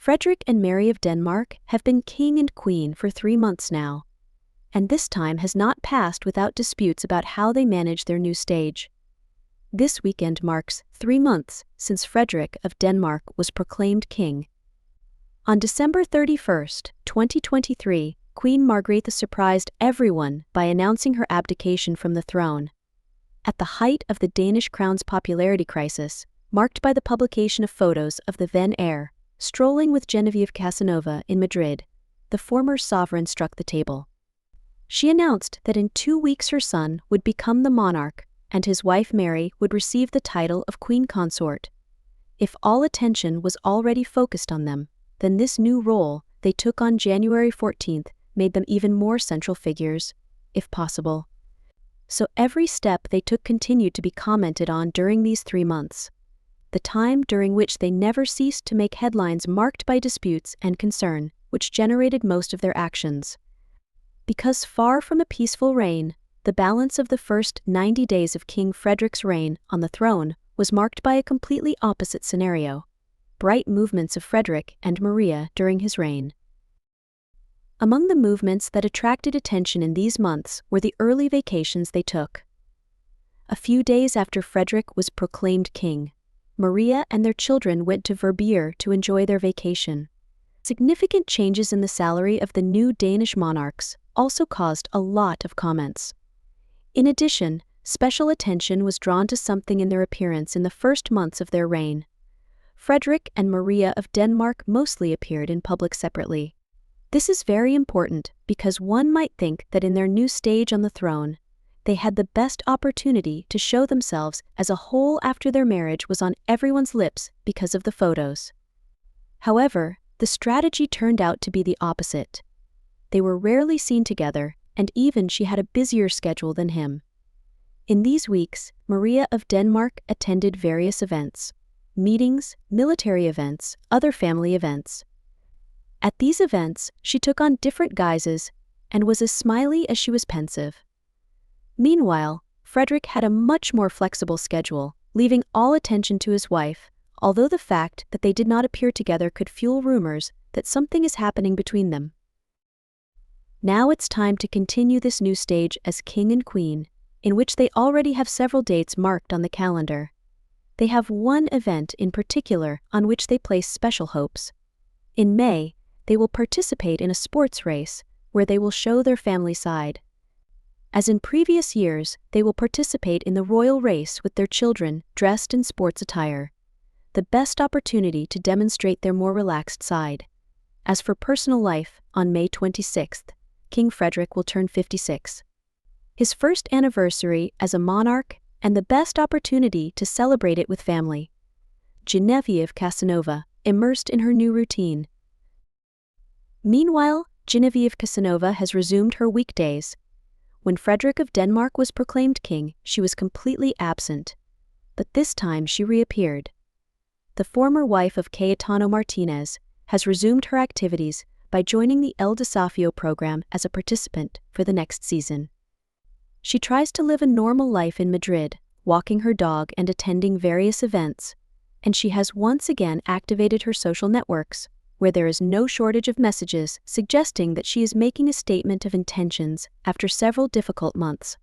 Frederik and Mary of Denmark have been king and queen for 3 months now, and this time has not passed without disputes about how they manage their new stage. This weekend marks 3 months since Frederik of Denmark was proclaimed king. On December 31st, 2023, Queen Margrethe surprised everyone by announcing her abdication from the throne. At the height of the Danish crown's popularity crisis, marked by the publication of photos of the then heir strolling with Genevieve Casanova in Madrid, the former sovereign struck the table. She announced that in 2 weeks her son would become the monarch, and his wife Mary would receive the title of Queen Consort. If all attention was already focused on them, then this new role they took on January 14th made them even more central figures, if possible. So every step they took continued to be commented on during these 3 months, the time during which they never ceased to make headlines marked by disputes and concern, which generated most of their actions. Because far from a peaceful reign, the balance of the first 90 days of King Frederik's reign on the throne was marked by a completely opposite scenario: bright movements of Frederik and Maria during his reign. Among the movements that attracted attention in these months were the early vacations they took. A few days after Frederik was proclaimed king, Maria and their children went to Verbier to enjoy their vacation. Significant changes in the salary of the new Danish monarchs also caused a lot of comments. In addition, special attention was drawn to something in their appearance in the first months of their reign. Frederik and Maria of Denmark mostly appeared in public separately. This is very important because one might think that in their new stage on the throne, they had the best opportunity to show themselves as a whole after their marriage was on everyone's lips because of the photos. However, the strategy turned out to be the opposite. They were rarely seen together, and even she had a busier schedule than him. In these weeks, Maria of Denmark attended various events, meetings, military events, other family events. At these events, she took on different guises and was as smiley as she was pensive. Meanwhile, Frederik had a much more flexible schedule, leaving all attention to his wife, although the fact that they did not appear together could fuel rumors that something is happening between them. Now it's time to continue this new stage as king and queen, in which they already have several dates marked on the calendar. They have one event in particular on which they place special hopes. In May, they will participate in a sports race where they will show their family side. As in previous years, they will participate in the royal race with their children dressed in sports attire, the best opportunity to demonstrate their more relaxed side. As for personal life, on May 26th, King Frederik will turn 56. His first anniversary as a monarch and the best opportunity to celebrate it with family. Genevieve Casanova, immersed in her new routine. Meanwhile, Genevieve Casanova has resumed her weekdays. When Frederik of Denmark was proclaimed king, she was completely absent. But this time she reappeared. The former wife of Cayetano Martinez has resumed her activities by joining the El Desafío program as a participant for the next season. She tries to live a normal life in Madrid, walking her dog and attending various events, and she has once again activated her social networks, where there is no shortage of messages suggesting that she is making a statement of intentions after several difficult months.